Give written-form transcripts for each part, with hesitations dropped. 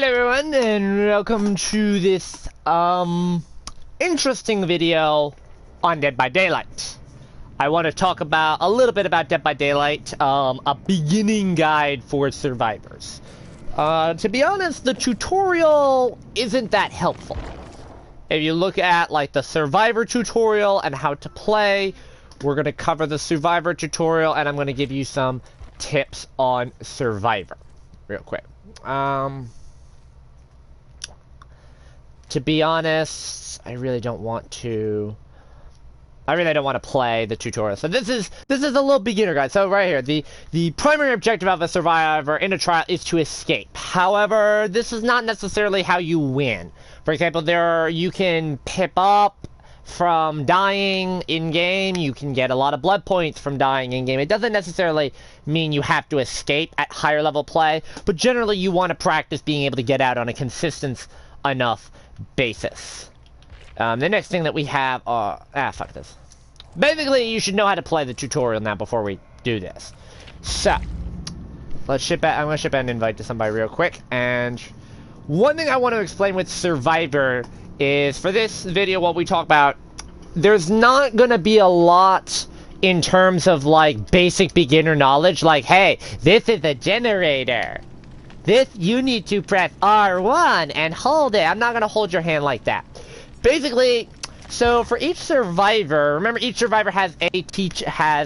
Hello everyone, and welcome to this, interesting video on Dead by Daylight. I want to talk about, a little bit about Dead by Daylight, a beginning guide for survivors. To be honest, the tutorial isn't that helpful. If you look at, like, the survivor tutorial and how to play, we're going to cover the survivor tutorial, and I'm going to give you some tips on survivor, real quick. To be honest, I really don't want to play the tutorial. So this is a little beginner guide. So right here, the primary objective of a survivor in a trial is to escape. However, this is not necessarily how you win. For example, you can pip up from dying in-game. You can get a lot of blood points from dying in-game. It doesn't necessarily mean you have to escape at higher level play, but generally you want to practice being able to get out on a consistent enough basis. The next thing that we have fuck this. Basically, you should know how to play the tutorial now before we do this. So, let's I'm gonna ship an invite to somebody real quick, and one thing I want to explain with Survivor is, for this video, what we talk about, there's not gonna be a lot in terms of, like, basic beginner knowledge, like, hey, this is a generator. You need to press R1 and hold it. I'm not gonna hold your hand like that. Basically, so for each survivor, remember each survivor has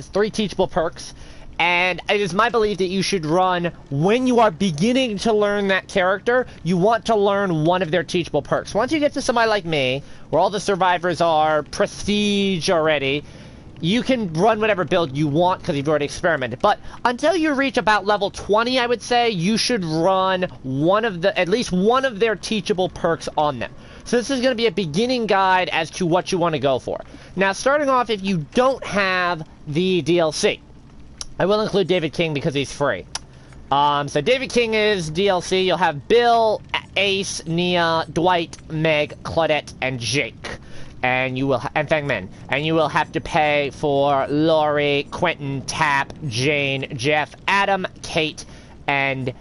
three teachable perks, and it is my belief that you should run, when you are beginning to learn that character, you want to learn one of their teachable perks. Once you get to somebody like me, where all the survivors are prestige already, you can run whatever build you want because you've already experimented. But until you reach about level 20, I would say, you should run at least one of their teachable perks on them. So this is going to be a beginning guide as to what you want to go for. Now, starting off, if you don't have the DLC, I will include David King because he's free. So David King is DLC. You'll have Bill, Ace, Nia, Dwight, Meg, Claudette, and Jake. And Feng Min. And you will have to pay for Laurie, Quentin, Tap, Jane, Jeff, Adam, Kate, and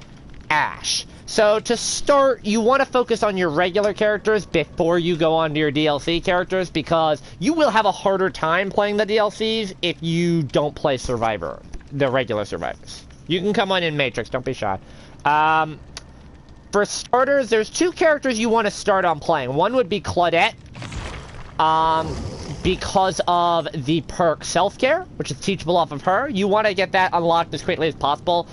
Ash. So to start, you want to focus on your regular characters before you go on to your DLC characters, because you will have a harder time playing the DLCs if you don't play Survivor, the regular survivors. You can come on in Matrix, don't be shy. For starters, there's two characters you want to start on playing. One would be Claudette, because of the perk Self-Care, which is teachable off of her. You want to get that unlocked as quickly as possible,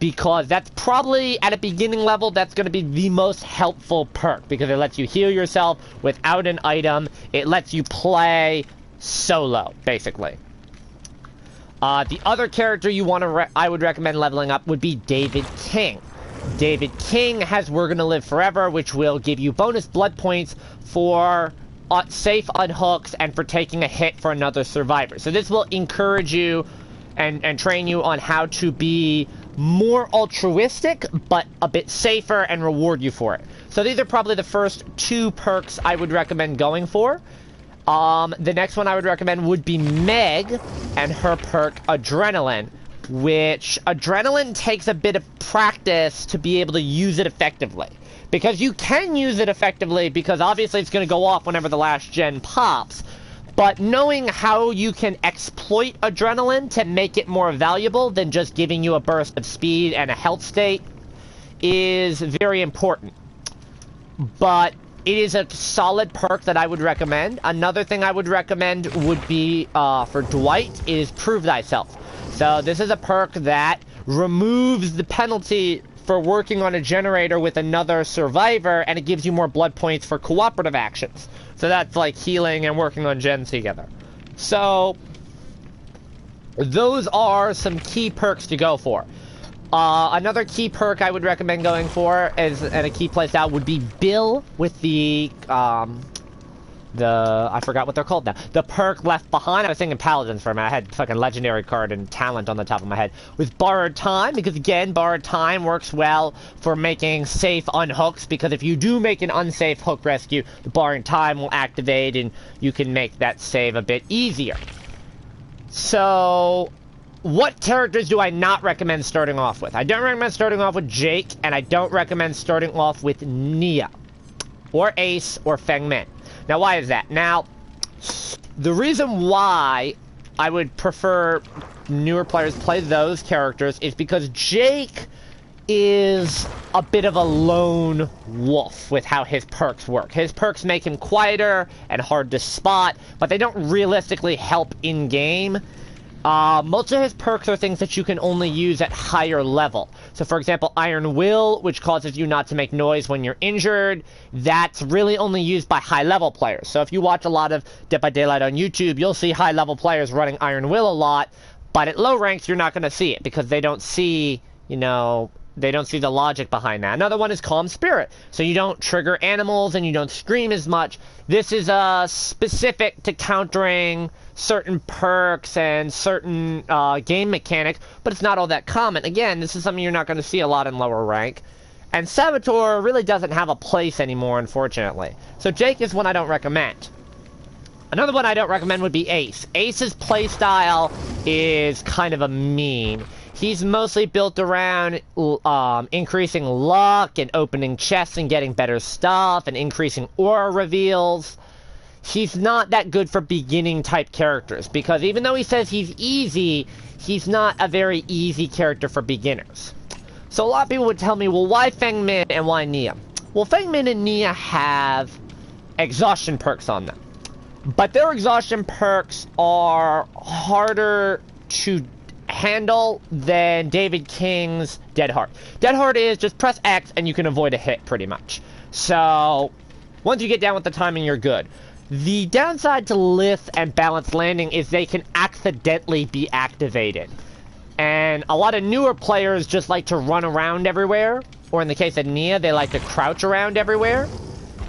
because that's probably, at a beginning level, that's going to be the most helpful perk, because it lets you heal yourself without an item. It lets you play solo, basically. The other character you want to I would recommend leveling up would be David King. David King has We're Gonna Live Forever, which will give you bonus blood points for safe unhooks and for taking a hit for another survivor. So this will encourage you and train you on how to be more altruistic, but a bit safer, and reward you for it. So these are probably the first two perks I would recommend going for. The next one I would recommend would be Meg and her perk Adrenaline, which Adrenaline takes a bit of practice to be able to use it effectively. Because you can use it effectively, because obviously it's going to go off whenever the last gen pops. But knowing how you can exploit Adrenaline to make it more valuable than just giving you a burst of speed and a health state is very important. But it is a solid perk that I would recommend. Another thing I would recommend would be, for Dwight, is Prove Thyself. So this is a perk that removes the penalty for working on a generator with another survivor, and it gives you more blood points for cooperative actions. So that's like healing and working on gens together. So those are some key perks to go for. Another key perk I would recommend going for and a key place out would be Bill with I forgot what they're called now. The perk Left Behind. I was thinking Paladins for a minute. I had fucking legendary card and talent on the top of my head. With Borrowed Time, because again, Borrowed Time works well for making safe unhooks, because if you do make an unsafe hook rescue, the Borrowed Time will activate and you can make that save a bit easier. So what characters do I not recommend starting off with? I don't recommend starting off with Jake, and I don't recommend starting off with Nia, or Ace, or Feng Min. Now, why is that? Now, the reason why I would prefer newer players play those characters is because Jake is a bit of a lone wolf with how his perks work. His perks make him quieter and hard to spot, but they don't realistically help in-game. Most of his perks are things that you can only use at higher level. So, for example, Iron Will, which causes you not to make noise when you're injured, that's really only used by high-level players. So if you watch a lot of Dead by Daylight on YouTube, you'll see high-level players running Iron Will a lot, but at low ranks, you're not going to see it because they don't see, you know, they don't see the logic behind that. Another one is Calm Spirit. So you don't trigger animals and you don't scream as much. This is specific to countering certain perks and certain game mechanics, but it's not all that common. Again, this is something you're not going to see a lot in lower rank. And Saboteur really doesn't have a place anymore, unfortunately. So Jake is one I don't recommend. Another one I don't recommend would be Ace. Ace's playstyle is kind of a meme. He's mostly built around increasing luck and opening chests and getting better stuff and increasing aura reveals. He's not that good for beginning type characters because even though he says he's easy, he's not a very easy character for beginners. So a lot of people would tell me, well, why Feng Min and why Nia? Well, Feng Min and Nia have exhaustion perks on them. But their exhaustion perks are harder to handle than David King's Dead Heart. Dead Heart is just press X and you can avoid a hit pretty much. So once you get down with the timing, you're good. The downside to Lith and Balanced Landing is they can accidentally be activated. And a lot of newer players just like to run around everywhere. Or in the case of Nia, they like to crouch around everywhere.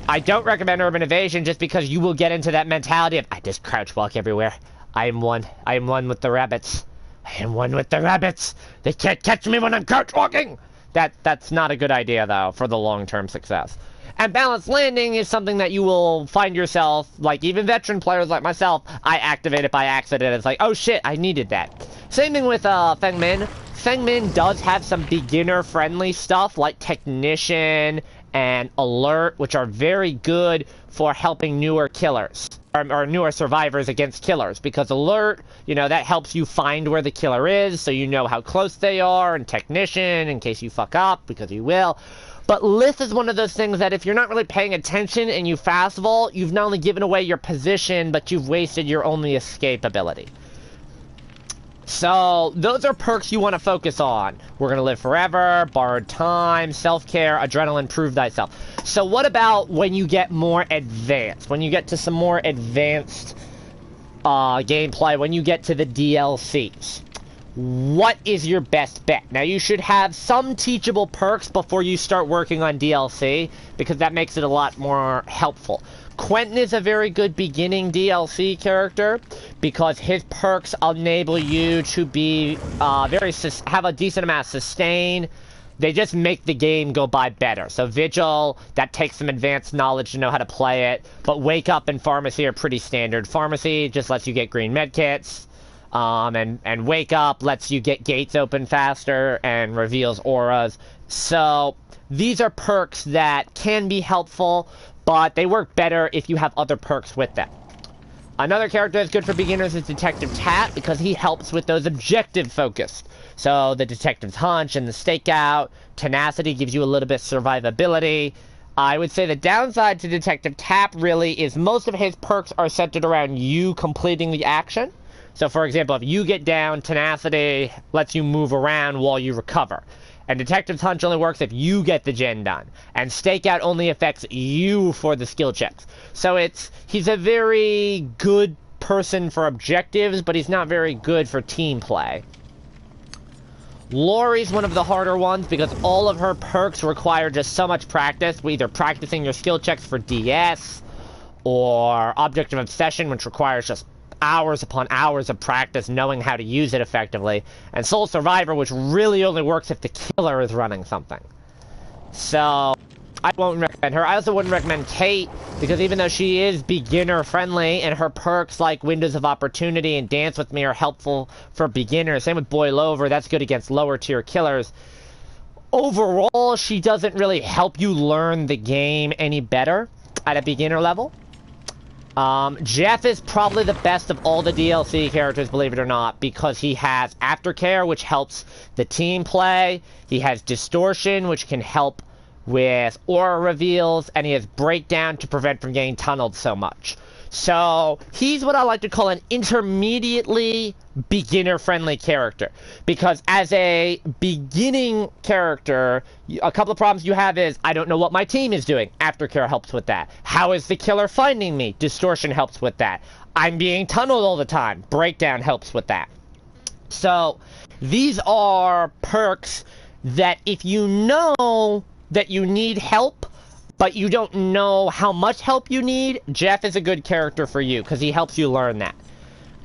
I don't recommend Urban Evasion just because you will get into that mentality of, I just crouch walk everywhere. I am one with the rabbits. I am one with the rabbits. They can't catch me when I'm crouch walking. That's not a good idea, though, for the long-term success. And Balanced Landing is something that you will find yourself, like even veteran players like myself, I activate it by accident. It's like, oh shit, I needed that. Same thing with Feng Min. Feng Min does have some beginner-friendly stuff like Technician and Alert, which are very good for helping newer killers. Or newer survivors against killers, because Alert, you know, that helps you find where the killer is, so you know how close they are, and Technician, in case you fuck up, because you will. But Lith is one of those things that if you're not really paying attention and you fast vault, you've not only given away your position, but you've wasted your only escape ability. So, those are perks you want to focus on. We're going to live forever, borrowed time, self-care, adrenaline, prove thyself. So what about when you get more advanced? When you get to some more advanced gameplay, when you get to the DLCs? What is your best bet? Now, you should have some teachable perks before you start working on DLC, because that makes it a lot more helpful. Quentin is a very good beginning DLC character because his perks enable you to be have a decent amount of sustain. They just make the game go by better. So Vigil, that takes some advanced knowledge to know how to play it, but Wake Up and Pharmacy are pretty standard. Pharmacy just lets you get green medkits, and Wake Up lets you get gates open faster and reveals auras. So these are perks that can be helpful, but they work better if you have other perks with them. Another character that's good for beginners is Detective Tat, because he helps with those objective focused. So the Detective's Hunch and the Stakeout, Tenacity gives you a little bit of survivability. I would say the downside to Detective Tat really is most of his perks are centered around you completing the action. So for example, if you get down, Tenacity lets you move around while you recover. And Detective's Hunch only works if you get the gen done. And Stakeout only affects you for the skill checks. So he's a very good person for objectives, but he's not very good for team play. Lori's one of the harder ones because all of her perks require just so much practice, either practicing your skill checks for DS, or Object of Obsession, which requires just hours upon hours of practice knowing how to use it effectively, and Soul Survivor, which really only works if the killer is running something. So I won't recommend her. I also wouldn't recommend Kate, because even though she is beginner-friendly, and her perks like Windows of Opportunity and Dance With Me are helpful for beginners, same with Boil Over, that's good against lower-tier killers, overall, she doesn't really help you learn the game any better at a beginner level. Jeff is probably the best of all the DLC characters, believe it or not, because he has Aftercare, which helps the team play. He has Distortion, which can help with aura reveals, and he has Breakdown to prevent from getting tunneled so much. So, he's what I like to call an intermediately beginner-friendly character. Because as a beginning character, a couple of problems you have is, I don't know what my team is doing. Aftercare helps with that. How is the killer finding me? Distortion helps with that. I'm being tunneled all the time. Breakdown helps with that. So, these are perks that if you know that you need help, but you don't know how much help you need, Jeff is a good character for you, because he helps you learn that.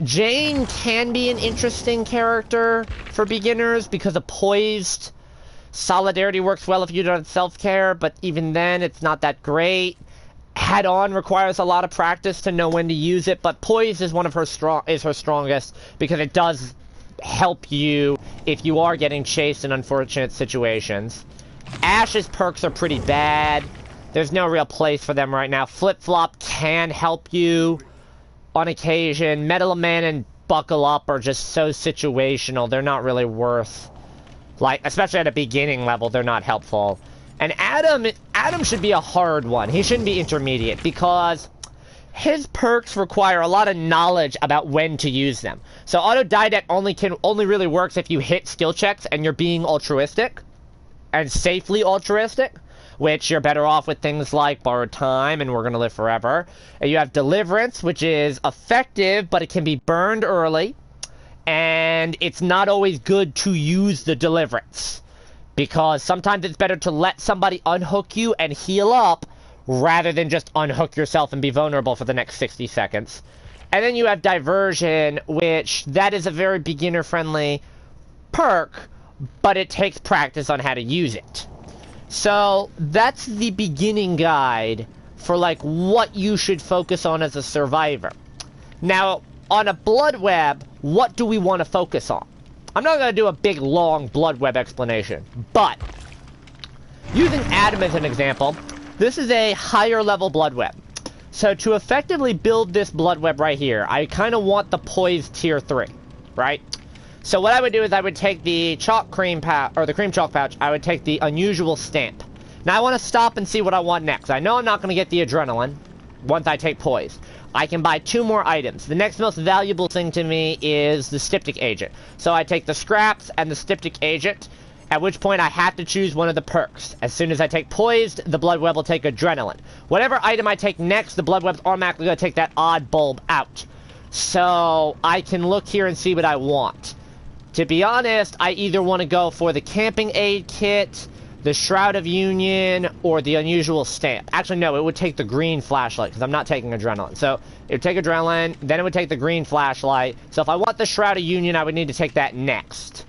Jane can be an interesting character for beginners, because of Poised. Solidarity works well if you don't have self-care, but even then, it's not that great. Head-On requires a lot of practice to know when to use it, but Poised is one of her strongest, because it does help you if you are getting chased in unfortunate situations. Ash's perks are pretty bad. There's no real place for them right now. Flip-Flop can help you on occasion. Metal Man and Buckle Up are just so situational. They're not really worth... like, especially at a beginning level, they're not helpful. And Adam should be a hard one. He shouldn't be intermediate, because his perks require a lot of knowledge about when to use them. So Auto-Didact only really works if you hit skill checks and you're being altruistic. And safely altruistic. Which you're better off with things like Borrowed Time and We're Gonna Live Forever. And you have Deliverance, which is effective, but it can be burned early. And it's not always good to use the Deliverance. Because sometimes it's better to let somebody unhook you and heal up, rather than just unhook yourself and be vulnerable for the next 60 seconds. And then you have Diversion, which that is a very beginner-friendly perk, but it takes practice on how to use it. So, that's the beginning guide for, like, what you should focus on as a survivor. Now, on a Blood Web, what do we want to focus on? I'm not going to do a big, long Blood Web explanation, but using Adam as an example, this is a higher level Blood Web. So, to effectively build this Blood Web right here, I kind of want the Poised Tier 3, right? So what I would do is I would take the chalk cream pouch, or the cream chalk pouch, I would take the unusual stamp. Now I want to stop and see what I want next. I know I'm not going to get the adrenaline once I take Poise. I can buy 2 more items. The next most valuable thing to me is the Styptic Agent. So I take the scraps and the Styptic Agent, at which point I have to choose one of the perks. As soon as I take Poised, the Blood Web will take adrenaline. Whatever item I take next, the Blood Web's automatically going to take that odd bulb out. So I can look here and see what I want. To be honest, I either want to go for the Camping Aid Kit, the Shroud of Union, or the Unusual Stamp. Actually, no, it would take the green flashlight, because I'm not taking adrenaline. So, it would take adrenaline, then it would take the green flashlight. So if I want the Shroud of Union, I would need to take that next.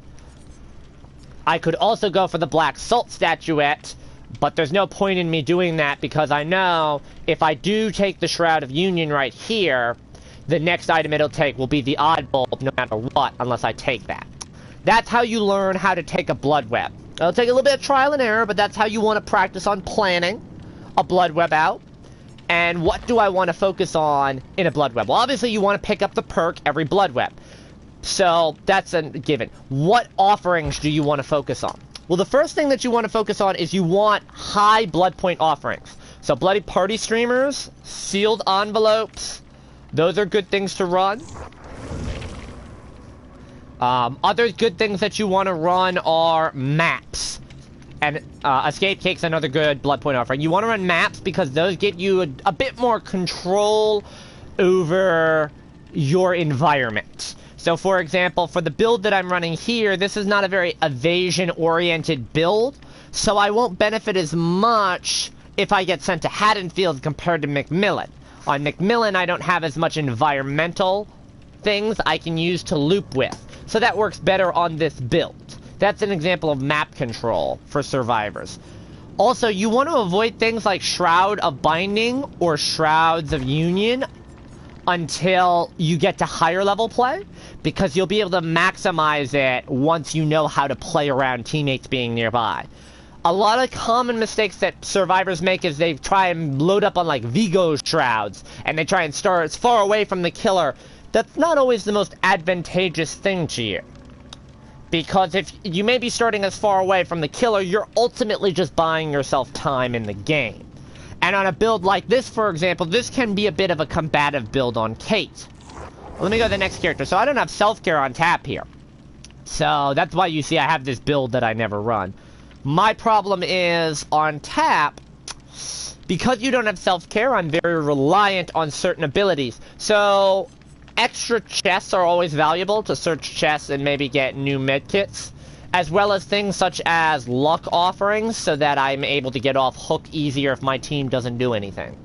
I could also go for the Black Salt Statuette, but there's no point in me doing that, because I know if I do take the Shroud of Union right here, the next item it'll take will be the Odd Bulb, no matter what, unless I take that. That's how you learn how to take a Blood Web. It'll take a little bit of trial and error, but that's how you want to practice on planning a Blood Web out. And what do I want to focus on in a Blood Web? Well, obviously you want to pick up the perk every Blood Web. So, that's a given. What offerings do you want to focus on? Well, the first thing that you want to focus on is you want high blood point offerings. So, Bloody Party Streamers, Sealed Envelopes, those are good things to run. Other good things that you want to run are maps. And Escape Cake's another good blood point offering. You want to run maps because those get you a bit more control over your environment. So for example, for the build that I'm running here, this is not a very evasion-oriented build, so I won't benefit as much if I get sent to Haddonfield compared to McMillan. On McMillan, I don't have as much environmental things I can use to loop with. So that works better on this build. That's an example of map control for survivors. Also, you want to avoid things like Shroud of Binding or Shrouds of Union until you get to higher level play, because you'll be able to maximize it once you know how to play around teammates being nearby. A lot of common mistakes that survivors make is they try and load up on like Vigo Shrouds, and they try and start as far away from the killer. That's not always the most advantageous thing to you. Because if you may be starting as far away from the killer, you're ultimately just buying yourself time in the game. And on a build like this, for example, this can be a bit of a combative build on Kate. Let me go to the next character. So I don't have self-care on tap here. So that's why you see I have this build that I never run. My problem is on tap, because you don't have self-care, I'm very reliant on certain abilities. So extra chests are always valuable to search chests and maybe get new medkits, as well as things such as luck offerings so that I'm able to get off hook easier if my team doesn't do anything.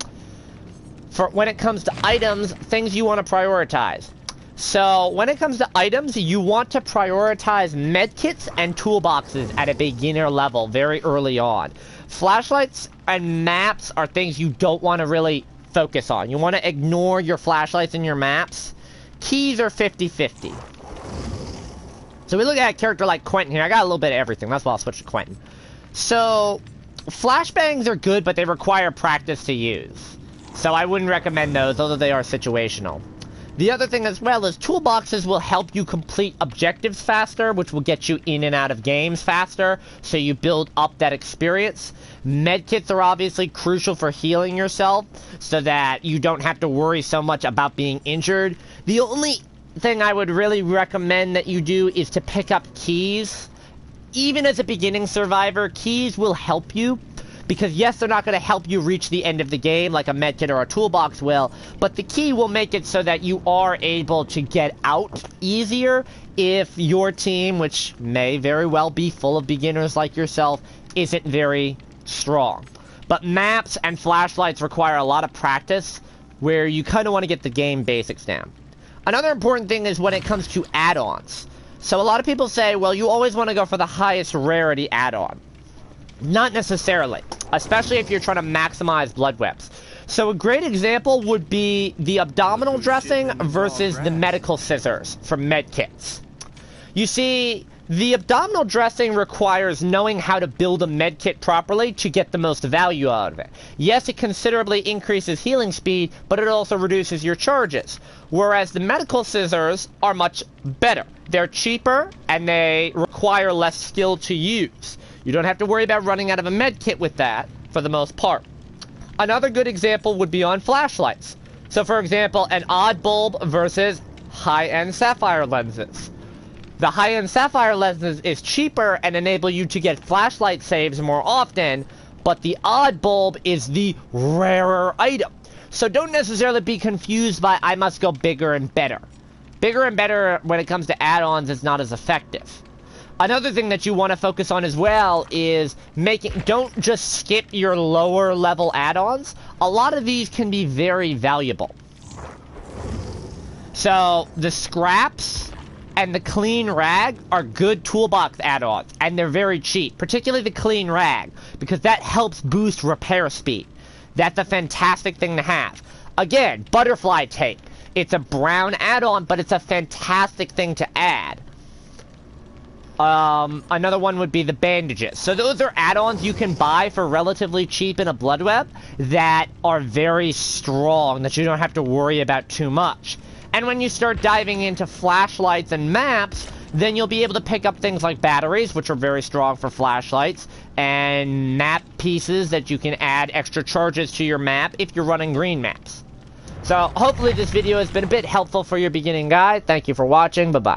For when it comes to items, things you want to prioritize. So when it comes to items, you want to prioritize medkits and toolboxes at a beginner level very early on. Flashlights and maps are things you don't want to really focus on. You want to ignore your flashlights and your maps. Keys are 50-50. So we look at a character like Quentin here. I got a little bit of everything. That's why I'll switch to Quentin. So flashbangs are good, but they require practice to use. So I wouldn't recommend those, although they are situational. The other thing as well is toolboxes will help you complete objectives faster, which will get you in and out of games faster, so you build up that experience. Medkits are obviously crucial for healing yourself, so that you don't have to worry so much about being injured. The only thing I would really recommend that you do is to pick up keys. Even as a beginning survivor, keys will help you. Because yes, they're not going to help you reach the end of the game like a medkit or a toolbox will, but the key will make it so that you are able to get out easier if your team, which may very well be full of beginners like yourself, isn't very strong. But maps and flashlights require a lot of practice, where you kind of want to get the game basics down. Another important thing is when it comes to add-ons. So a lot of people say, well, you always want to go for the highest rarity add-on. Not necessarily, especially if you're trying to maximize blood webs. So a great example would be the abdominal dressing versus the medical scissors for medkits. You see, the abdominal dressing requires knowing how to build a medkit properly to get the most value out of it. Yes, it considerably increases healing speed, but it also reduces your charges. Whereas the medical scissors are much better. They're cheaper, and they require less skill to use. You don't have to worry about running out of a med kit with that, for the most part. Another good example would be on flashlights. So for example, an odd bulb versus high-end sapphire lenses. The high-end sapphire lenses is cheaper and enable you to get flashlight saves more often, but the odd bulb is the rarer item. So don't necessarily be confused by I must go bigger and better. Bigger and better when it comes to add-ons is not as effective. Another thing that you want to focus on as well is don't just skip your lower level add-ons. A lot of these can be very valuable. So the scraps and the clean rag are good toolbox add-ons, and they're very cheap, particularly the clean rag, because that helps boost repair speed. That's a fantastic thing to have. Again, butterfly tape. It's a brown add-on, but it's a fantastic thing to add. Another one would be the bandages. So those are add-ons you can buy for relatively cheap in a blood web that are very strong, that you don't have to worry about too much. And when you start diving into flashlights and maps, then you'll be able to pick up things like batteries, which are very strong for flashlights, and map pieces that you can add extra charges to your map if you're running green maps. So hopefully this video has been a bit helpful for your beginning guide. Thank you for watching. Bye-bye.